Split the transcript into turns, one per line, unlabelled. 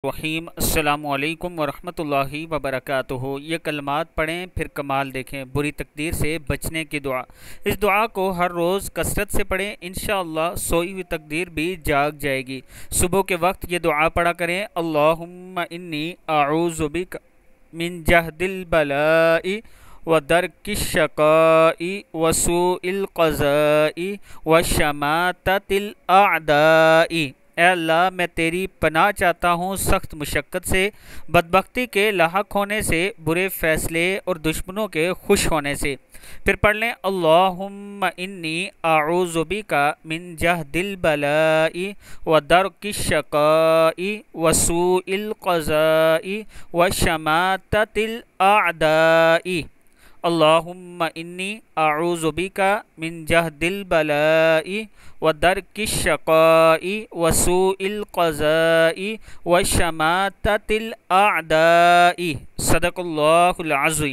رحیم السلام علیکم ورحمۃ اللہ وبرکاتہ۔ یہ کلمات پڑھیں پھر کمال دیکھیں۔ بری تقدیر سے بچنے کی دعا۔ اس دعا کو ہر روز کثرت سے پڑھیں، انشاءاللہ سوئی ہوئی تقدیر بھی جاگ جائے گی۔ صبح کے وقت یہ دعا پڑھا کریں، اللہم انی اعوذ بک من جہد البلاء ودرک الشقاء وسوء القضاء وشماتۃ الاعداء۔ اے اللہ، میں تیری پناہ چاہتا ہوں سخت مشقت سے، بدبختی کے لاحق ہونے سے، برے فیصلے اور دشمنوں کے خوش ہونے سے۔ پھر پڑھ لیں، اللہم انی اعوذ بک من جہد البلاء ودرک الشقاء وسوء القضاء وشماتۃ الاعداء۔ اللہم انی اعوذ بک من جہد البلاء ودرک الشقاء وسوء القضاء وشماتۃ الاعداء۔ صدق اللہ العظیم۔